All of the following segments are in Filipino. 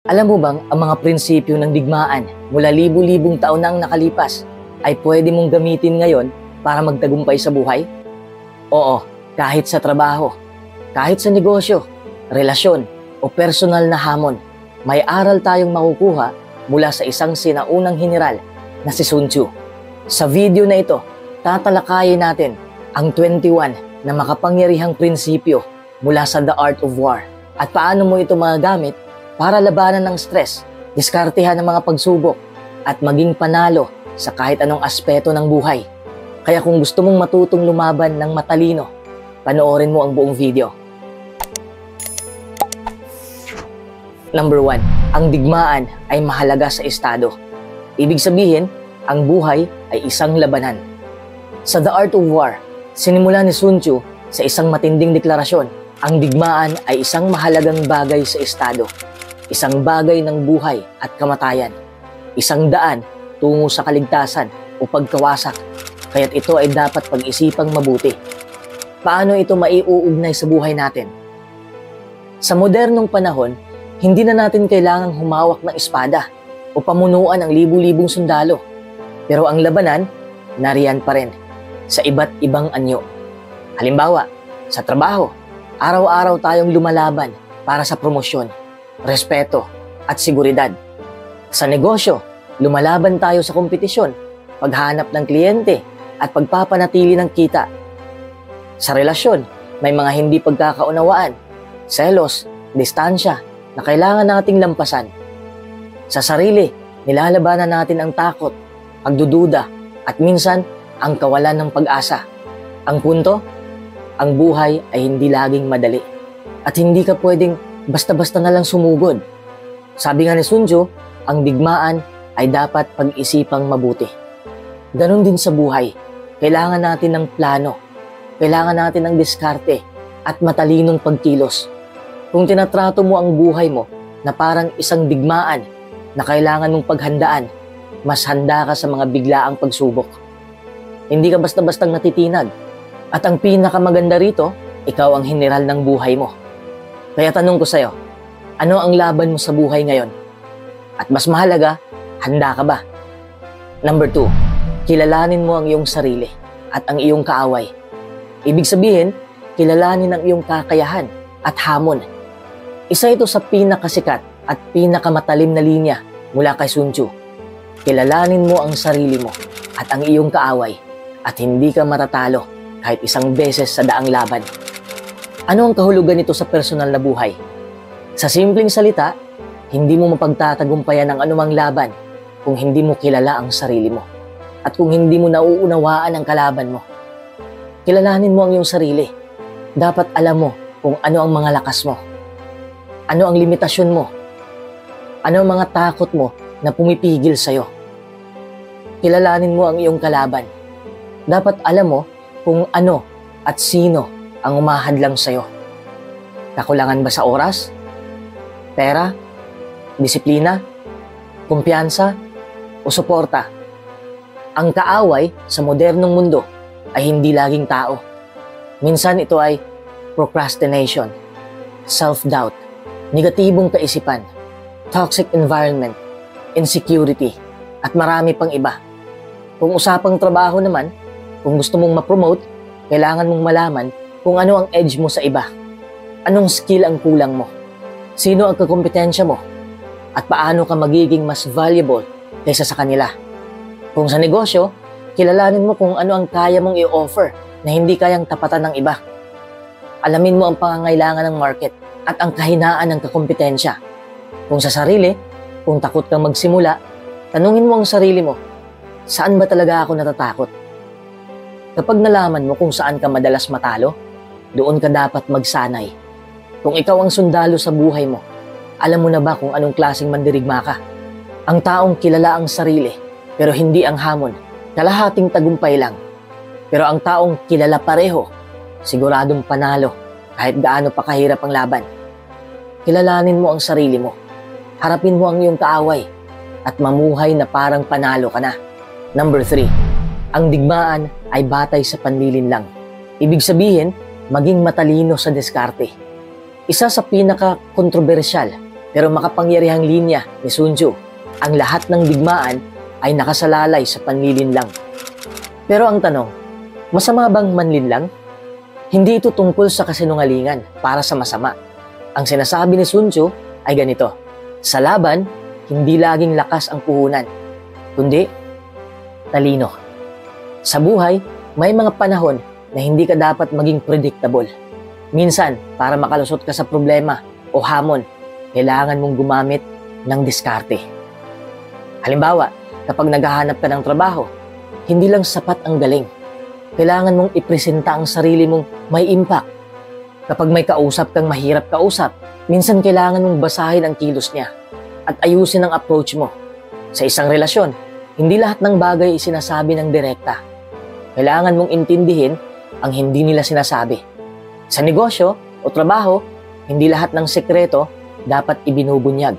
Alam mo bang ang mga prinsipyo ng digmaan mula libu-libong taon na ang nakalipas ay pwede mong gamitin ngayon para magtagumpay sa buhay? Oo, kahit sa trabaho, kahit sa negosyo, relasyon o personal na hamon, may aral tayong makukuha mula sa isang sinaunang general na si Sun Tzu. Sa video na ito, tatalakayin natin ang 21 na makapangyarihang prinsipyo mula sa The Art of War at paano mo ito magagamit para labanan ng stress, diskartehan ng mga pagsubok, at maging panalo sa kahit anong aspeto ng buhay. Kaya kung gusto mong matutong lumaban ng matalino, panoorin mo ang buong video. Number 1. Ang digmaan ay mahalaga sa estado. Ibig sabihin, ang buhay ay isang labanan. Sa The Art of War, sinimula ni Sun Tzu sa isang matinding deklarasyon, ang digmaan ay isang mahalagang bagay sa estado. Isang bagay ng buhay at kamatayan. Isang daan tungo sa kaligtasan o pagkawasak, kaya't ito ay dapat pag-isipang mabuti. Paano ito maiuugnay sa buhay natin? Sa modernong panahon, hindi na natin kailangang humawak ng espada o pamunuan ang libu-libong sundalo. Pero ang labanan, nariyan pa rin, sa iba't ibang anyo. Halimbawa, sa trabaho, araw-araw tayong lumalaban para sa promosyon, respeto at seguridad. Sa negosyo, lumalaban tayo sa kompetisyon, paghanap ng kliyente at pagpapanatili ng kita. Sa relasyon, may mga hindi pagkakaunawaan, selos, distansya na kailangan nating lampasan. Sa sarili, nilalabanan natin ang takot, pagdududa at minsan ang kawalan ng pag-asa. Ang punto, ang buhay ay hindi laging madali at hindi ka pwedeng basta-basta na lang sumugod. Sabi nga ni Sun Tzu, ang digmaan ay dapat pag-isipang mabuti. Ganon din sa buhay. Kailangan natin ng plano. Kailangan natin ng diskarte at matalinong pagkilos. Kung tinatrato mo ang buhay mo na parang isang digmaan na kailangan mong paghandaan, mas handa ka sa mga biglaang pagsubok. Hindi ka basta-bastang natitinag. At ang pinakamaganda rito, ikaw ang general ng buhay mo. Kaya tanong ko sa'yo, ano ang laban mo sa buhay ngayon? At mas mahalaga, handa ka ba? Number 2, kilalanin mo ang iyong sarili at ang iyong kaaway. Ibig sabihin, kilalanin ang iyong kakayahan at hamon. Isa ito sa pinakasikat at pinakamatalim na linya mula kay Sun Tzu. Kilalanin mo ang sarili mo at ang iyong kaaway at hindi ka matatalo kahit isang beses sa daang laban. Ano ang kahulugan nito sa personal na buhay? Sa simpleng salita, hindi mo mapagtatagumpayan ang anumang laban kung hindi mo kilala ang sarili mo at kung hindi mo nauunawaan ang kalaban mo. Kilalanin mo ang iyong sarili. Dapat alam mo kung ano ang mga lakas mo. Ano ang limitasyon mo? Ano ang mga takot mo na pumipigil sa'yo? Kilalanin mo ang iyong kalaban. Dapat alam mo kung ano at sino ang umahadlang sa'yo. Kakulangan ba sa oras? Pera? Disiplina? Kumpiyansa? O suporta? Ang kaaway sa modernong mundo ay hindi laging tao. Minsan ito ay procrastination, self-doubt, negatibong kaisipan, toxic environment, insecurity, at marami pang iba. Kung usapang trabaho naman, kung gusto mong ma-promote, kailangan mong malaman kung ano ang edge mo sa iba. Anong skill ang kulang mo? Sino ang kakompetensya mo? At paano ka magiging mas valuable kaysa sa kanila? Kung sa negosyo, kilalanin mo kung ano ang kaya mong i-offer na hindi kayang tapatan ng iba. Alamin mo ang pangangailangan ng market at ang kahinaan ng kakompetensya. Kung sa sarili, kung takot kang magsimula, tanungin mo ang sarili mo, saan ba talaga ako natatakot? Kapag nalaman mo kung saan ka madalas matalo, doon ka dapat magsanay. Kung ikaw ang sundalo sa buhay mo, alam mo na ba kung anong klaseng mandirigma ka? Ang taong kilala ang sarili, pero hindi ang hamon, kalahating tagumpay lang. Pero ang taong kilala pareho, siguradong panalo, kahit gaano pa kahirap ang laban. Kilalanin mo ang sarili mo, harapin mo ang iyong kaaway, at mamuhay na parang panalo ka na. Number 3, ang digmaan ay batay sa panlilin lang. Ibig sabihin, maging matalino sa diskarte. Isa sa pinaka-kontrobersyal pero makapangyarihang linya ni Sun Tzu. Ang lahat ng digmaan ay nakasalalay sa panlilinlang. Pero ang tanong, masama bang manlinlang? Hindi ito tungkol sa kasinungalingan para sa masama. Ang sinasabi ni Sun Tzu ay ganito, sa laban, hindi laging lakas ang puhunan, kundi talino. Sa buhay, may mga panahon na hindi ka dapat maging predictable. Minsan, para makalusot ka sa problema o hamon, kailangan mong gumamit ng diskarte. Halimbawa, kapag naghahanap ka ng trabaho, hindi lang sapat ang galing. Kailangan mong ipresenta ang sarili mong may impact. Kapag may kausap kang mahirap kausap, minsan kailangan mong basahin ang kilos niya at ayusin ang approach mo. Sa isang relasyon, hindi lahat ng bagay sinasabi ng direkta. Kailangan mong intindihin ang hindi nila sinasabi. Sa negosyo o trabaho, hindi lahat ng sekreto dapat ibinubunyag.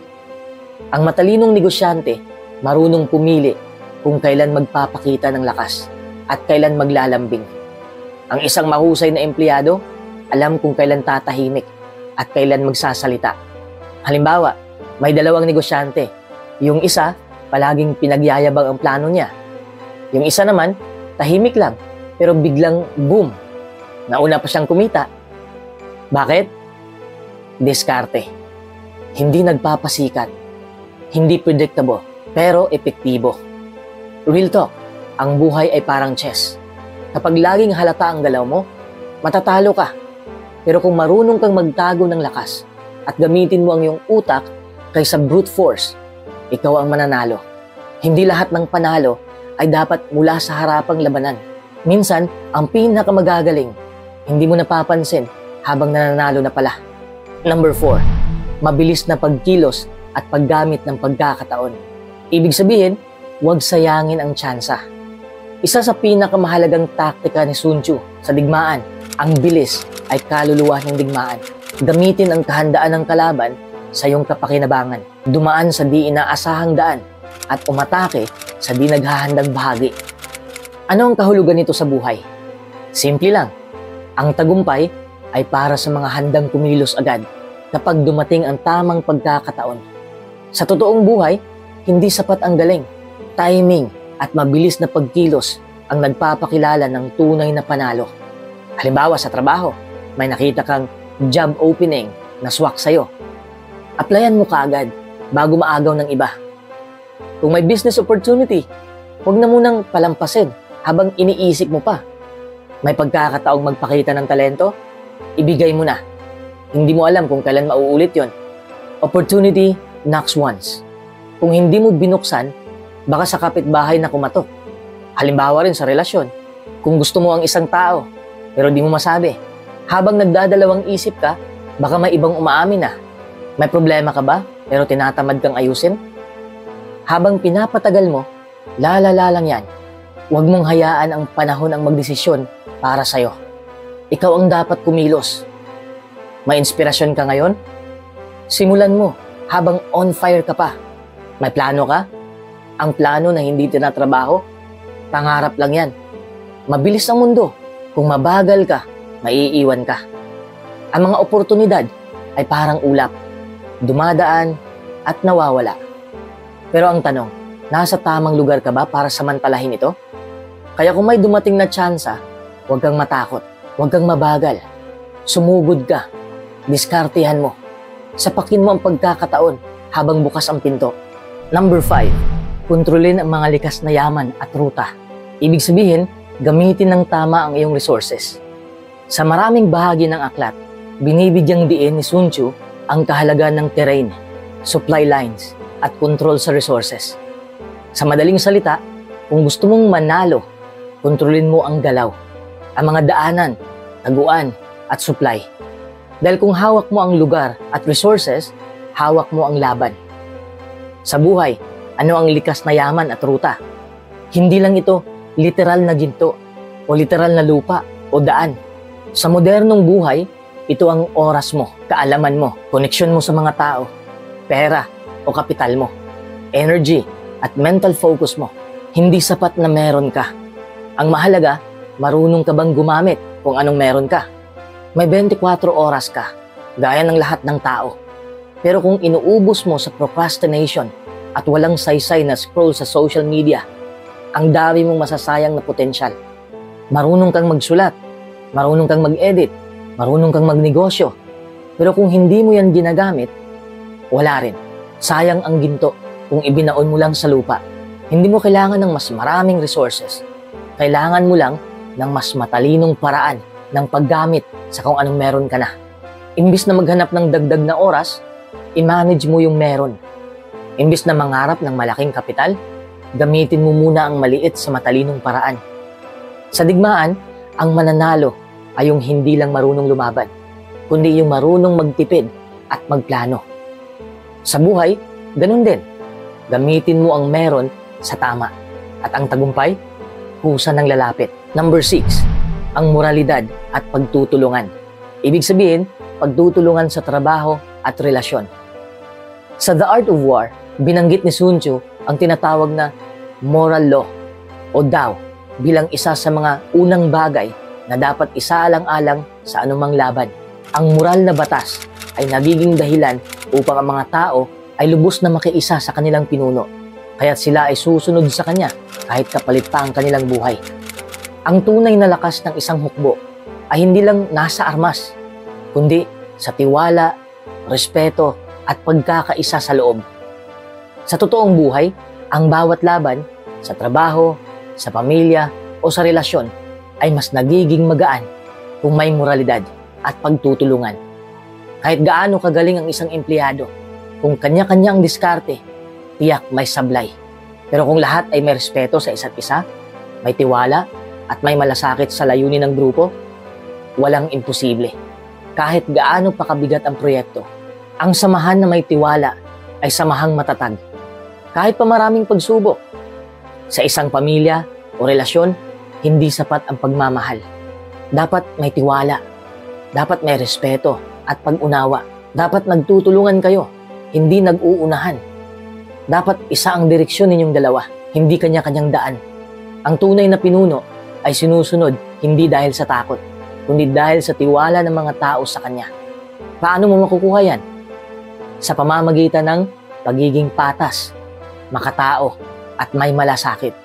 Ang matalinong negosyante, marunong pumili kung kailan magpapakita ng lakas at kailan maglalambing. Ang isang mahusay na empleyado, alam kung kailan tatahimik at kailan magsasalita. Halimbawa, may dalawang negosyante. Yung isa, palaging pinagyayabang ang plano niya. Yung isa naman, tahimik lang, pero biglang boom, nauna pa siyang kumita. Bakit? Diskarte. Hindi nagpapasikat. Hindi predictable, pero epektibo. Real talk, ang buhay ay parang chess. Kapag laging halata ang galaw mo, matatalo ka. Pero kung marunong kang magtago ng lakas at gamitin mo ang iyong utak kaysa brute force, ikaw ang mananalo. Hindi lahat ng panalo ay dapat mula sa harapang labanan. Minsan, ang pinakamagagaling, hindi mo napapansin habang nananalo na pala. Number 4, mabilis na pagkilos at paggamit ng pagkakataon. Ibig sabihin, huwag sayangin ang tsansa. Isa sa pinakamahalagang taktika ni Sun Tzu sa digmaan, ang bilis ay kaluluwa ng digmaan. Gamitin ang kahandaan ng kalaban sa iyong kapakinabangan. Dumaan sa di inaasahang daan at umatake sa di naghahandang bahagi. Ano ang kahulugan nito sa buhay? Simple lang. Ang tagumpay ay para sa mga handang kumilos agad kapag dumating ang tamang pagkakataon. Sa totoong buhay, hindi sapat ang galing, timing at mabilis na pagkilos ang nagpapakilala ng tunay na panalo. Halimbawa sa trabaho, may nakita kang job opening na swak sa'yo. Applyan mo kaagad bago maagaw ng iba. Kung may business opportunity, huwag na munang palampasin habang iniisip mo pa. May pagkakataong magpakita ng talento, ibigay mo na. Hindi mo alam kung kailan mauulit yon. Opportunity knocks once. Kung hindi mo binuksan, baka sa kapitbahay na kumatok. Halimbawa rin sa relasyon, kung gusto mo ang isang tao, pero di mo masabi. Habang nagdadalawang isip ka, baka may ibang umaamin na. May problema ka ba, pero tinatamad kang ayusin? Habang pinapatagal mo, lalala lang yan. Huwag mong hayaan ang panahon ang magdesisyon para sa'yo. Ikaw ang dapat kumilos. May inspirasyon ka ngayon? Simulan mo habang on fire ka pa. May plano ka? Ang plano na hindi tinatrabaho, pangarap lang yan. Mabilis ang mundo. Kung mabagal ka, maiiwan ka. Ang mga oportunidad ay parang ulap, dumadaan at nawawala. Pero ang tanong, nasa tamang lugar ka ba para samantalahin ito? Kaya kung may dumating na tsansa, huwag kang matakot, huwag kang mabagal. Sumugod ka, diskartehan mo. Sapakin mo ang pagkakataon habang bukas ang pinto. Number 5, kontrolin ang mga likas na yaman at ruta. Ibig sabihin, gamitin ng tama ang iyong resources. Sa maraming bahagi ng aklat, binibigyang diin ni Sun Tzu ang kahalagaan ng terrain, supply lines, at control sa resources. Sa madaling salita, kung gusto mong manalo, kontrolin mo ang galaw, ang mga daanan, taguan, at supply. Dahil kung hawak mo ang lugar at resources, hawak mo ang laban. Sa buhay, ano ang likas na yaman at ruta? Hindi lang ito literal na ginto o literal na lupa o daan. Sa modernong buhay, ito ang oras mo, kaalaman mo, koneksyon mo sa mga tao, pera o kapital mo, energy at mental focus mo. Hindi sapat na meron ka. Ang mahalaga, marunong ka bang gumamit kung anong meron ka? May 24 oras ka, gaya ng lahat ng tao. Pero kung inuubos mo sa procrastination at walang saysay na scroll sa social media, ang dami mong masasayang na potensyal. Marunong kang magsulat, marunong kang mag-edit, marunong kang magnegosyo. Pero kung hindi mo yan ginagamit, wala rin. Sayang ang ginto kung ibinaon mo lang sa lupa. Hindi mo kailangan ng mas maraming resources. Kailangan mo lang ng mas matalinong paraan ng paggamit sa kung anong meron ka na. Imbis na maghanap ng dagdag na oras, i-manage mo yung meron. Imbis na mangarap ng malaking kapital, gamitin mo muna ang maliit sa matalinong paraan. Sa digmaan, ang mananalo ay yung hindi lang marunong lumaban, kundi yung marunong magtipid at magplano. Sa buhay, ganun din. Gamitin mo ang meron sa tama. At ang tagumpay, kusa ng lalapit. Number 6, ang moralidad at pagtutulungan. Ibig sabihin, pagtutulungan sa trabaho at relasyon. Sa The Art of War, binanggit ni Sun Tzu ang tinatawag na moral law o Tao bilang isa sa mga unang bagay na dapat isaalang-alang sa anumang laban. Ang moral na batas ay nagiging dahilan upang ang mga tao ay lubos na makiisa sa kanilang pinuno, kaya't sila ay susunod sa kanya kahit kapalit pa ang kanilang buhay. Ang tunay na lakas ng isang hukbo ay hindi lang nasa armas, kundi sa tiwala, respeto at pagkakaisa sa loob. Sa totoong buhay, ang bawat laban sa trabaho, sa pamilya o sa relasyon ay mas nagiging magaan kung may moralidad at pagtutulungan. Kahit gaano kagaling ang isang empleyado, kung kanya-kanya ang diskarte, tiyak may sablay. Pero kung lahat ay may respeto sa isa't isa, may tiwala at may malasakit sa layunin ng grupo, walang imposible. Kahit gaano pa kabigat ang proyekto, ang samahan na may tiwala ay samahang matatag. Kahit pa maraming pagsubok, sa isang pamilya o relasyon, hindi sapat ang pagmamahal. Dapat may tiwala, dapat may respeto at pag-unawa. Dapat nagtutulungan kayo, hindi nag-uunahan. Dapat isa ang direksyon ninyong dalawa, hindi kanya-kanyang daan. Ang tunay na pinuno ay sinusunod hindi dahil sa takot, kundi dahil sa tiwala ng mga tao sa kanya. Paano mo makukuha yan? Sa pamamagitan ng pagiging patas, makatao, at may malasakit.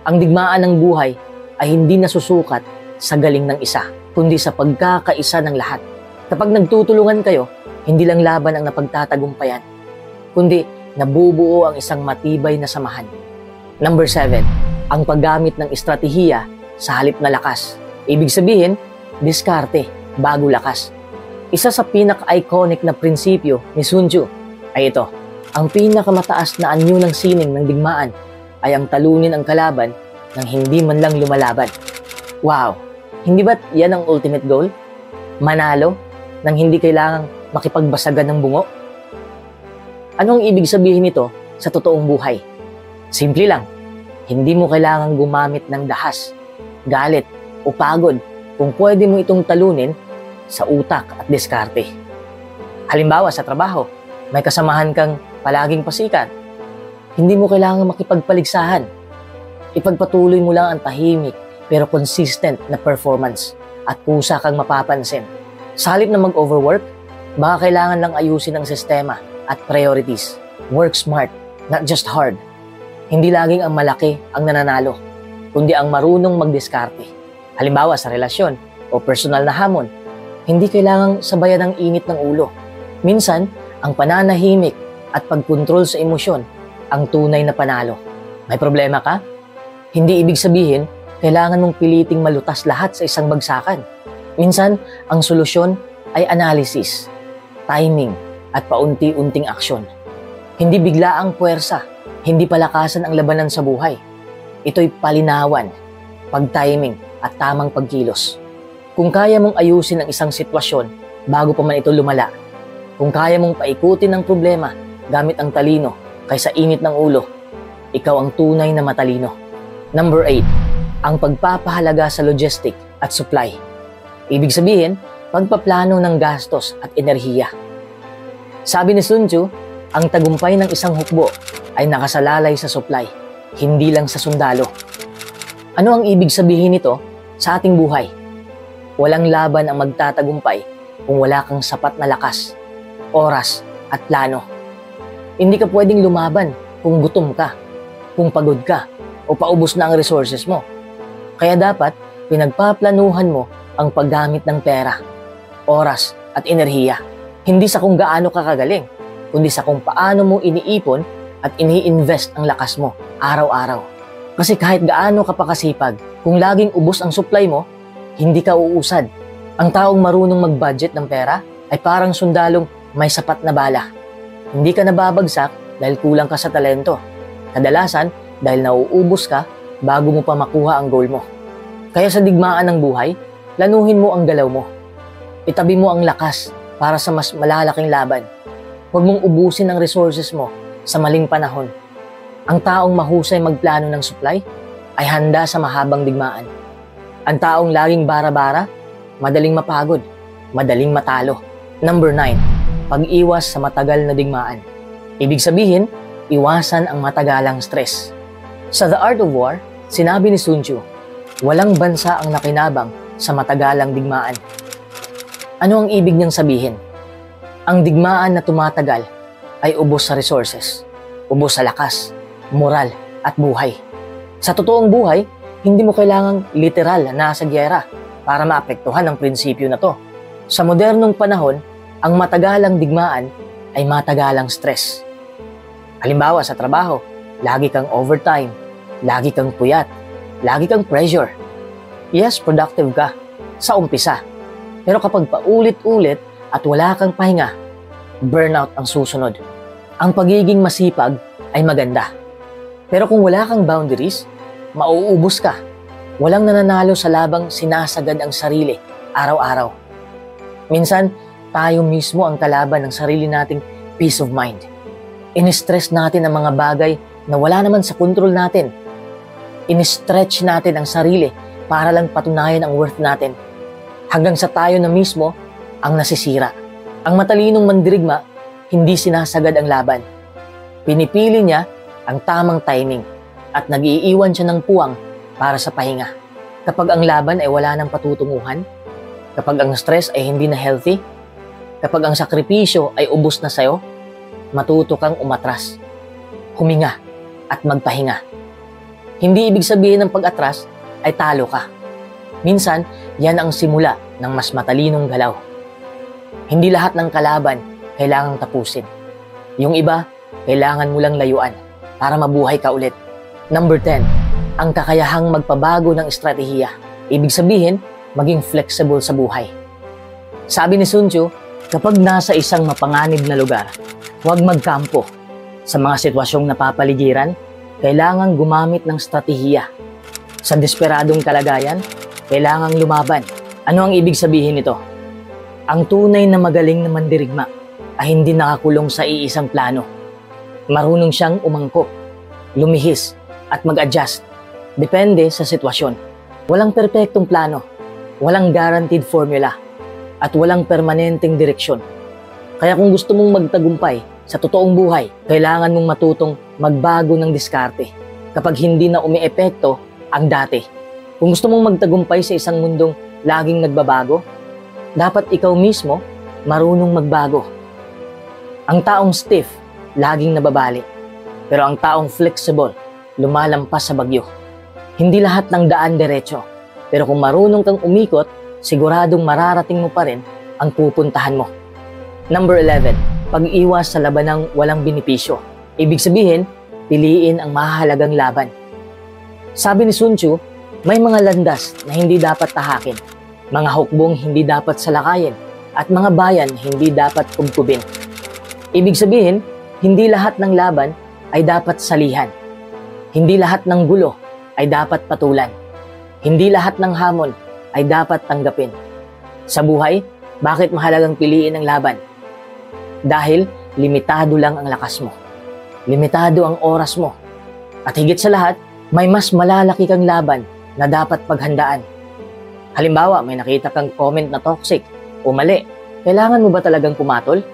Ang digmaan ng buhay ay hindi nasusukat sa galing ng isa, kundi sa pagkakaisa ng lahat. Kapag nagtutulungan kayo, hindi lang laban ang napagtatagumpayan, kundi nabubuo ang isang matibay na samahan. Number 7, ang paggamit ng estratehiya sa halip na lakas. Ibig sabihin, diskarte bago lakas. Isa sa pinaka-iconic na prinsipyo ni Sun Tzu ay ito: ang pinakamataas na anyo ng sining ng digmaan ay ang talunin ang kalaban nang hindi man lang lumalaban. Wow! Hindi ba't yan ang ultimate goal? Manalo nang hindi kailangang makipagbasagan ng bungo? Ano ang ibig sabihin nito sa totoong buhay? Simple lang, hindi mo kailangang gumamit ng dahas, galit o pagod kung pwede mo itong talunin sa utak at diskarte. Halimbawa sa trabaho, may kasamahan kang palaging pasikat. Hindi mo kailangang makipagpaligsahan. Ipagpatuloy mo lang ang tahimik pero consistent na performance at kusa kang mapapansin. Sa halip na mag-overwork, baka kailangan lang ayusin ang sistema at priorities. Work smart, not just hard. Hindi laging ang malaki ang nananalo, kundi ang marunong magdiskarte. Halimbawa sa relasyon o personal na hamon, hindi kailangang sabayan ng init ng ulo. Minsan, ang pananahimik at pagkontrol sa emosyon ang tunay na panalo. May problema ka? Hindi ibig sabihin, kailangan mong piliting malutas lahat sa isang bagsakan. Minsan, ang solusyon ay analysis, timing, at paunti-unting aksyon. Hindi bigla ang puwersa, hindi palakasan ang labanan sa buhay. Ito'y palinawan, pag-timing, at tamang pagkilos. Kung kaya mong ayusin ang isang sitwasyon bago pa man ito lumala, kung kaya mong paikutin ang problema gamit ang talino kaysa init ng ulo, ikaw ang tunay na matalino. Number 8, ang pagpapahalaga sa logistic at supply. Ibig sabihin, pagpaplano ng gastos at enerhiya. Sabi ni Sun Tzu, ang tagumpay ng isang hukbo ay nakasalalay sa supply, hindi lang sa sundalo. Ano ang ibig sabihin nito sa ating buhay? Walang laban ang magtatagumpay kung wala kang sapat na lakas, oras, at plano. Hindi ka pwedeng lumaban kung gutom ka, kung pagod ka, o paubos na ang resources mo. Kaya dapat pinagpaplanuhan mo ang paggamit ng pera, oras at enerhiya. Hindi sa kung gaano ka kagaling, kundi sa kung paano mo iniipon at ini-invest ang lakas mo araw-araw. Kasi kahit gaano ka pa kasipag, kung laging ubos ang supply mo, hindi ka uusad. Ang taong marunong mag-budget ng pera ay parang sundalong may sapat na bala. Hindi ka nababagsak dahil kulang ka sa talento. Kadalasan, dahil nauubos ka bago mo pa makuha ang goal mo. Kaya sa digmaan ng buhay, planuhin mo ang galaw mo. Itabi mo ang lakas para sa mas malalaking laban. Huwag mong ubusin ang resources mo sa maling panahon. Ang taong mahusay magplano ng supply ay handa sa mahabang digmaan. Ang taong laging bara-bara, madaling mapagod, madaling matalo. Number 9, pag-iwas sa matagal na digmaan. Ibig sabihin, iwasan ang matagalang stress. Sa The Art of War, sinabi ni Sun Tzu, walang bansa ang nakinabang sa matagalang digmaan. Ano ang ibig niyang sabihin? Ang digmaan na tumatagal ay ubos sa resources, ubos sa lakas, moral at buhay. Sa totoong buhay, hindi mo kailangang literal na nasa giyera para maapektuhan ang prinsipyo na to. Sa modernong panahon, ang matagalang digmaan ay matagalang stress. Halimbawa sa trabaho, lagi kang overtime, lagi kang puyat, lagi kang pressure. Yes, productive ka sa umpisa. Pero kapag paulit-ulit at wala kang pahinga, burnout ang susunod. Ang pagiging masipag ay maganda. Pero kung wala kang boundaries, mauubos ka. Walang nananalo sa labang sinasagad ang sarili araw-araw. Minsan, tayo mismo ang kalaban ng sarili nating peace of mind. In-stress natin ang mga bagay na wala naman sa kontrol natin. In-stretch natin ang sarili para lang patunayan ang worth natin. Hanggang sa tayo na mismo ang nasisira. Ang matalinong mandirigma, hindi sinasagad ang laban. Pinipili niya ang tamang timing at nag-iiwan siya ng puwang para sa pahinga. Kapag ang laban ay wala ng patutunguhan, kapag ang stress ay hindi na healthy, kapag ang sakripisyo ay ubos na sayo, matuto kang umatras, huminga at magpahinga. Hindi ibig sabihin ng pag-atras ay talo ka. Minsan, yan ang simula ng mas matalinong galaw. Hindi lahat ng kalaban kailangang tapusin. Yung iba, kailangan mo lang layuan para mabuhay ka ulit. Number 10, ang kakayahang magpabago ng estratehiya. Ibig sabihin, maging flexible sa buhay. Sabi ni Sun Tzu, kapag nasa isang mapanganib na lugar, huwag magkampo. Sa mga sitwasyong napapaligiran, kailangang gumamit ng estratehiya. Sa desperadong kalagayan, kailangang lumaban. Ano ang ibig sabihin nito? Ang tunay na magaling na mandirigma ay hindi nakakulong sa iisang plano. Marunong siyang umangkop, lumihis, at mag-adjust. Depende sa sitwasyon. Walang perpektong plano, walang guaranteed formula, at walang permanenteng direksyon. Kaya kung gusto mong magtagumpay sa totoong buhay, kailangan mong matutong magbago ng diskarte kapag hindi na umiepekto ang dati. Kung gusto mong magtagumpay sa isang mundong laging nagbabago, dapat ikaw mismo marunong magbago. Ang taong stiff, laging nababali. Pero ang taong flexible, lumalampas sa bagyo. Hindi lahat ng daan diretso. Pero kung marunong kang umikot, siguradong mararating mo pa rin ang pupuntahan mo. Number 11, pag-iwas sa labanang walang benepisyo. Ibig sabihin, piliin ang mahalagang laban. Sabi ni Sun Tzu, may mga landas na hindi dapat tahakin, mga hukbong hindi dapat salakayin, at mga bayan hindi dapat kubkubin. Ibig sabihin, hindi lahat ng laban ay dapat salihan. Hindi lahat ng gulo ay dapat patulan. Hindi lahat ng hamon ay dapat tanggapin. Sa buhay, bakit mahalagang piliin ang laban? Dahil limitado lang ang lakas mo. Limitado ang oras mo. At higit sa lahat, may mas malalaki kang laban na dapat paghandaan. Halimbawa, may nakita kang comment na toxic o mali. Kailangan mo ba talagang pumatol?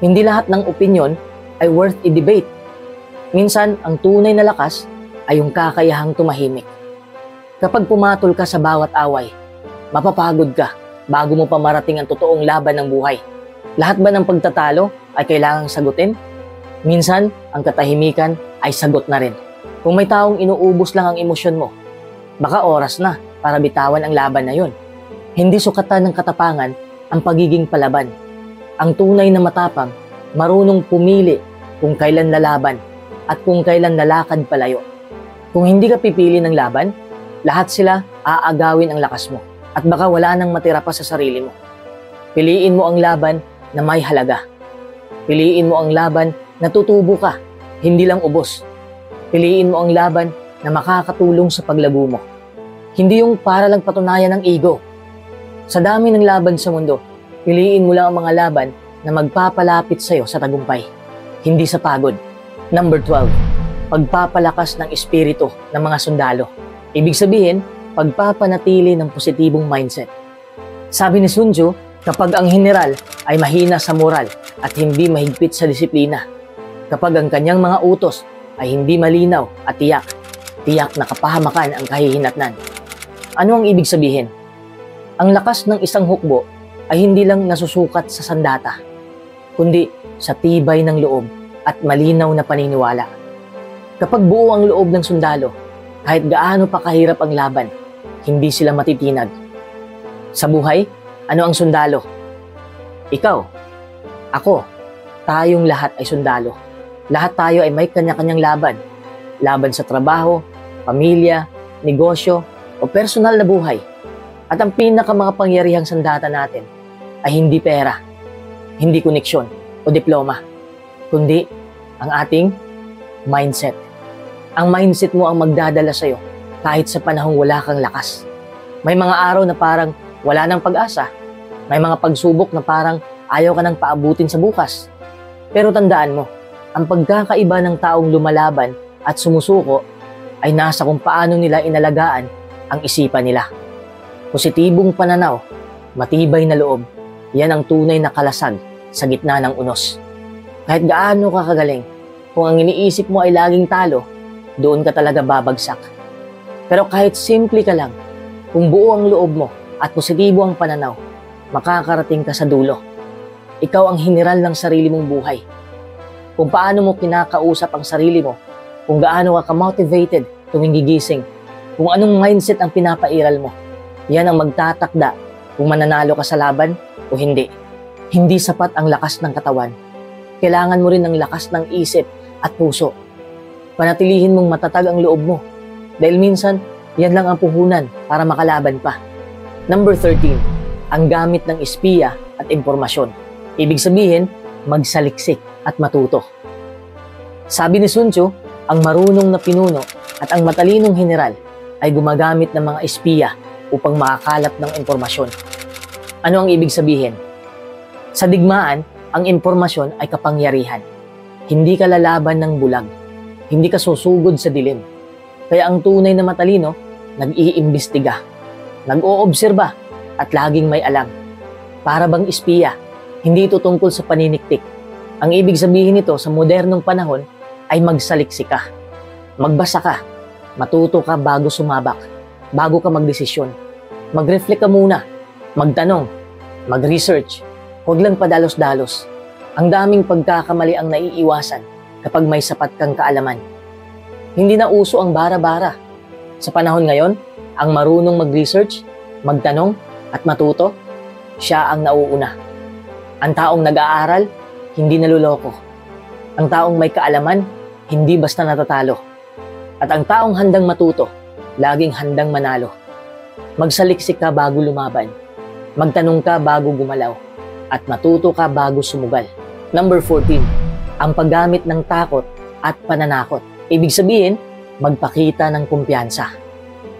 Hindi lahat ng opinyon ay worth i-debate. Minsan, ang tunay na lakas ay yung kakayahang tumahimik. Kapag pumatol ka sa bawat away, mapapagod ka bago mo pa marating ang totoong laban ng buhay. Lahat ba ng pagtatalo ay kailangang sagutin, minsan ang katahimikan ay sagot na rin. Kung may taong inuubos lang ang emosyon mo, baka oras na para bitawan ang laban na yon. Hindi sukatan ng katapangan ang pagiging palaban. Ang tunay na matapang, marunong pumili kung kailan lalaban at kung kailan lalakad palayo. Kung hindi ka pipili ng laban, lahat sila aagawin ang lakas mo at baka wala nang matira pa sa sarili mo. Piliin mo ang laban na may halaga. Piliin mo ang laban na tutubo ka, hindi lang ubos. Piliin mo ang laban na makakatulong sa paglago mo. Hindi yung para lang patunayan ng ego. Sa dami ng laban sa mundo, piliin mo lang ang mga laban na magpapalapit sa'yo sa tagumpay, hindi sa pagod. Number 12, pagpapalakas ng espiritu ng mga sundalo. Ibig sabihin, pagpapanatili ng positibong mindset. Sabi ni Sun Tzu, kapag ang general ay mahina sa moral at hindi mahigpit sa disiplina, kapag ang kanyang mga utos ay hindi malinaw at tiyak na kapahamakan ang kahihinatnan. Ano ang ibig sabihin? Ang lakas ng isang hukbo ay hindi lang nasusukat sa sandata, kundi sa tibay ng loob at malinaw na paniniwala. Kapag buo ang loob ng sundalo, kahit gaano pa kahirap ang laban, hindi sila matitinag. Sa buhay, ano ang sundalo? Ikaw, ako, tayong lahat ay sundalo. Lahat tayo ay may kanya-kanyang laban. Laban sa trabaho, pamilya, negosyo, o personal na buhay. At ang pinakamakapangyarihang sandata natin ay hindi pera, hindi koneksyon o diploma, kundi ang ating mindset. Ang mindset mo ang magdadala sa'yo kahit sa panahong wala kang lakas. May mga araw na parang wala nang pag-asa. May mga pagsubok na parang ayaw ka nang paabutin sa bukas. Pero tandaan mo, ang pagkakaiba ng taong lumalaban at sumusuko ay nasa kung paano nila inalagaan ang isipan nila. Positibong pananaw, matibay na loob, yan ang tunay na kalasag sa gitna ng unos. Kahit gaano ka kagaling, kung ang iniisip mo ay laging talo, doon ka talaga babagsak. Pero kahit simple ka lang, kung buo ang loob mo at positibo ang pananaw, makakarating ka sa dulo. Ikaw ang general ng sarili mong buhay. Kung paano mo kinakausap ang sarili mo, kung gaano ka motivated tuwing gigising, kung anong mindset ang pinapairal mo, yan ang magtatakda kung mananalo ka sa laban o hindi. Hindi sapat ang lakas ng katawan. Kailangan mo rin ng lakas ng isip at puso. Panatilihin mong matatag ang loob mo dahil minsan yan lang ang puhunan para makalaban pa. Number 13, ang gamit ng espiya at impormasyon. Ibig sabihin, magsaliksik at matuto. Sabi ni Sun Tzu, ang marunong na pinuno at ang matalinong general ay gumagamit ng mga espiya upang makakalap ng impormasyon. Ano ang ibig sabihin? Sa digmaan, ang impormasyon ay kapangyarihan. Hindi ka lalaban ng bulag. Hindi ka susugod sa dilim. Kaya ang tunay na matalino, nag-iimbestiga, nag-oobserba at laging may alam. Para bang espiya, hindi ito tungkol sa paniniktik. Ang ibig sabihin nito sa modernong panahon ay magsaliksik ka. Magbasa ka, matuto ka bago sumabak, bago ka magdesisyon. Mag-reflect ka muna, magtanong, mag-research, huwag lang padalos-dalos. Ang daming pagkakamali ang naiiwasan kapag may sapat kang kaalaman. Hindi na uso ang bara-bara. Sa panahon ngayon, ang marunong mag-research, magtanong at matuto, siya ang nauuna. Ang taong nag-aaral, hindi naluloko. Ang taong may kaalaman, hindi basta natatalo. At ang taong handang matuto, laging handang manalo. Magsaliksik ka bago lumaban. Magtanong ka bago gumalaw. At matuto ka bago sumugal. Number 14, ang paggamit ng takot at pananakot. Ibig sabihin, magpakita ng kumpiyansa.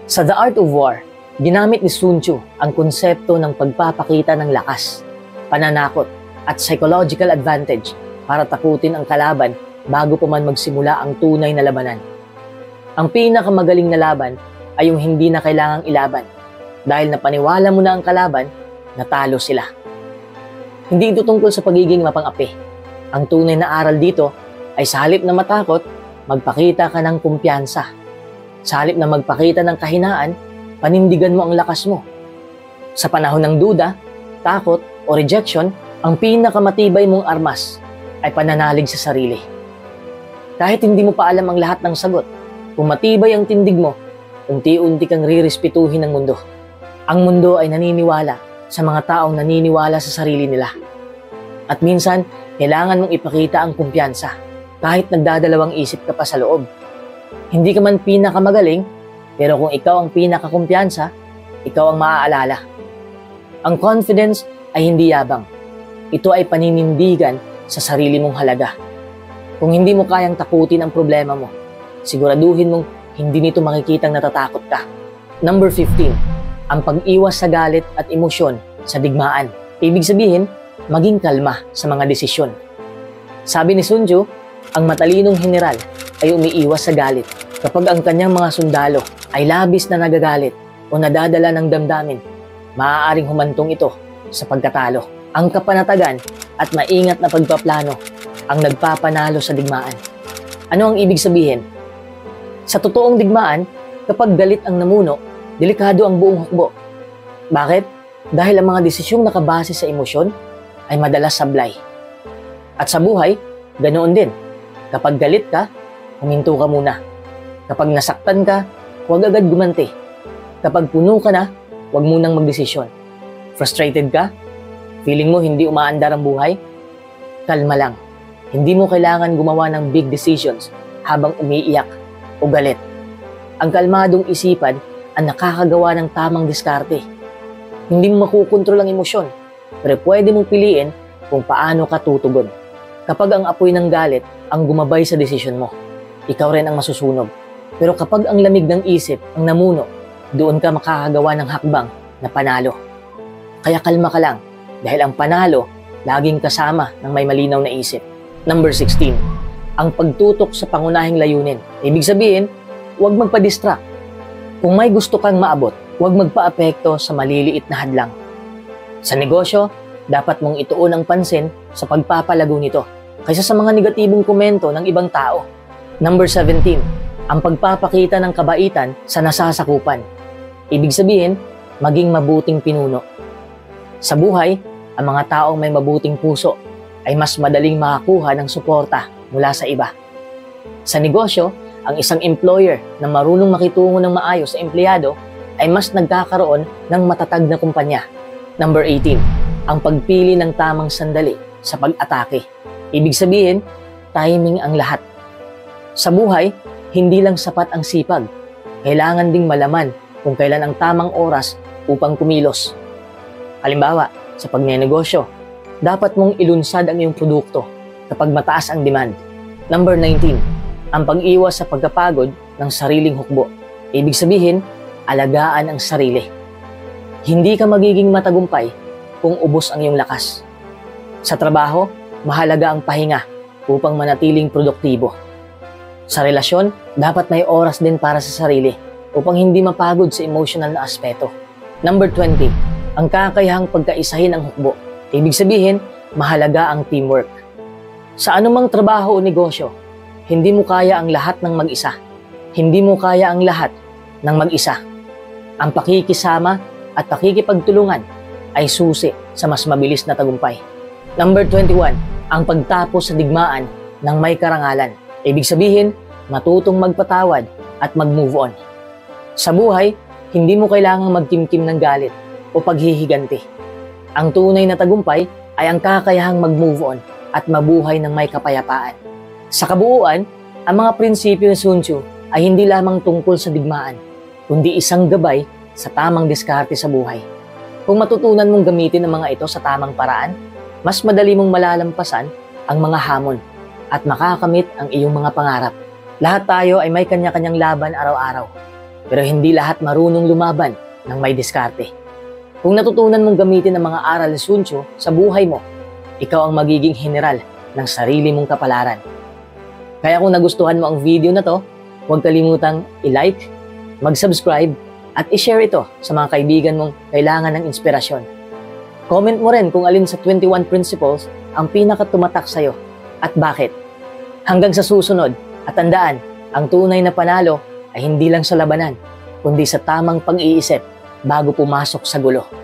Sa The Art of War, ginamit ni Sun Tzu ang konsepto ng pagpapakita ng lakas, pananakot at psychological advantage para takutin ang kalaban bago pa man magsimula ang tunay na labanan. Ang pinakamagaling na laban ay yung hindi na kailangang ilaban dahil napaniwala mo na ang kalaban, natalo sila. Hindi ito tungkol sa pagiging mapang-api. Ang tunay na aral dito ay sa halip na matakot, magpakita ka ng kumpiyansa. Sa halip na magpakita ng kahinaan, panindigan mo ang lakas mo. Sa panahon ng duda, takot o rejection, ang pinakamatibay mong armas ay pananalig sa sarili. Kahit hindi mo pa alam ang lahat ng sagot, kung matibay ang tindig mo, unti-unti kang rirespetuhin ng mundo. Ang mundo ay naniniwala sa mga taong naniniwala sa sarili nila. At minsan, kailangan mong ipakita ang kumpiyansa kahit nagdadalawang isip ka pa sa loob. Hindi ka man pinakamagaling, pero kung ikaw ang pinakakumpiyansa, ikaw ang maaalala. Ang confidence ay hindi yabang. Ito ay paninindigan sa sarili mong halaga. Kung hindi mo kayang takutin ang problema mo, siguraduhin mong hindi nito makikitang natatakot ka. Number 15, ang pag-iwas sa galit at emosyon sa digmaan. Ibig sabihin, maging kalma sa mga desisyon. Sabi ni Sun Tzu, ang matalinong general ay umiiwas sa galit kapag ang kanyang mga sundalo ay labis na nagagalit o nadadala ng damdamin. Maaaring humantong ito sa pagkatalo. Ang kapanatagan at maingat na pagpaplano ang nagpapanalo sa digmaan. Ano ang ibig sabihin? Sa totoong digmaan, kapag galit ang namuno, delikado ang buong hukbo. Bakit? Dahil ang mga desisyong nakabase sa emosyon ay madalas sablay. At sa buhay, ganoon din. Kapag galit ka, huminto ka muna. Kapag nasaktan ka, huwag agad gumanti. Kapag puno ka na, huwag munang magdesisyon. Frustrated ka? Feeling mo hindi umaandar ang buhay? Kalma lang. Hindi mo kailangan gumawa ng big decisions habang umiiyak o galit. Ang kalmadong isipan ang nakakagawa ng tamang diskarte. Hindi mo makukontrol ang emosyon, pero pwede mong piliin kung paano ka tutugon. Kapag ang apoy ng galit ang gumabay sa desisyon mo, ikaw rin ang masusunog. Pero kapag ang lamig ng isip ang namuno, doon ka makakagawa ng hakbang na panalo. Kaya kalma ka lang, dahil ang panalo laging kasama ng may malinaw na isip. Number 16, ang pagtutok sa pangunahing layunin. Ibig sabihin, huwag magpa-distract. Kung may gusto kang maabot, huwag magpa-apekto sa maliliit na hadlang. Sa negosyo, dapat mong ituon ang pansin sa pagpapalago nito kaysa sa mga negatibong komento ng ibang tao. Number 17, ang pagpapakita ng kabaitan sa nasasakupan. Ibig sabihin, maging mabuting pinuno. Sa buhay, ang mga taong may mabuting puso ay mas madaling makakuha ng suporta mula sa iba. Sa negosyo, ang isang employer na marunong makitungo ng maayos sa empleyado ay mas nagkakaroon ng matatag na kumpanya. Number 18, ang pagpili ng tamang sandali sa pag-atake. Ibig sabihin, timing ang lahat. Sa buhay, hindi lang sapat ang sipag. Kailangan ding malaman kung kailan ang tamang oras upang kumilos. Halimbawa, sa pagnenegosyo, dapat mong ilunsad ang iyong produkto kapag mataas ang demand. Number 19, ang pag-iwas sa pagkapagod ng sariling hukbo. Ibig sabihin, alagaan ang sarili. Hindi ka magiging matagumpay kung ubos ang iyong lakas. Sa trabaho, mahalaga ang pahinga upang manatiling produktibo. Sa relasyon, dapat may oras din para sa sarili upang hindi mapagod sa emotional na aspeto. Number 20, ang kakayahang pagkaisahin ang hukbo. Ibig sabihin, mahalaga ang teamwork. Sa anumang trabaho o negosyo, hindi mo kaya ang lahat ng mag-isa. Hindi mo kaya ang lahat ng mag-isa. Ang pakikisama at pakikipagtulungan ay susi sa mas mabilis na tagumpay. Number 21, ang pagtapos sa digmaan ng may karangalan. Ibig sabihin, matutong magpatawad at mag-move on. Sa buhay, hindi mo kailangang magkimkim ng galit o paghihiganti. Ang tunay na tagumpay ay ang kakayahang mag-move on at mabuhay ng may kapayapaan. Sa kabuuan, ang mga prinsipyo ni Sun Tzu ay hindi lamang tungkol sa digmaan, kundi isang gabay sa tamang diskarte sa buhay. Kung matutunan mong gamitin ang mga ito sa tamang paraan, mas madali mong malalampasan ang mga hamon at makakamit ang iyong mga pangarap. Lahat tayo ay may kanya-kanyang laban araw-araw, pero hindi lahat marunong lumaban ng may diskarte. Kung natutunan mong gamitin ang mga aral ni Sun Tzu sa buhay mo, ikaw ang magiging general ng sarili mong kapalaran. Kaya kung nagustuhan mo ang video na to, huwag kalimutang i-like, mag-subscribe, at i-share ito sa mga kaibigan mong kailangan ng inspirasyon. Comment mo rin kung alin sa 21 principles ang pinakatumatak sa'yo at bakit. Hanggang sa susunod, at tandaan, ang tunay na panalo ay hindi lang sa labanan, kundi sa tamang pag-iisip bago pumasok sa gulo.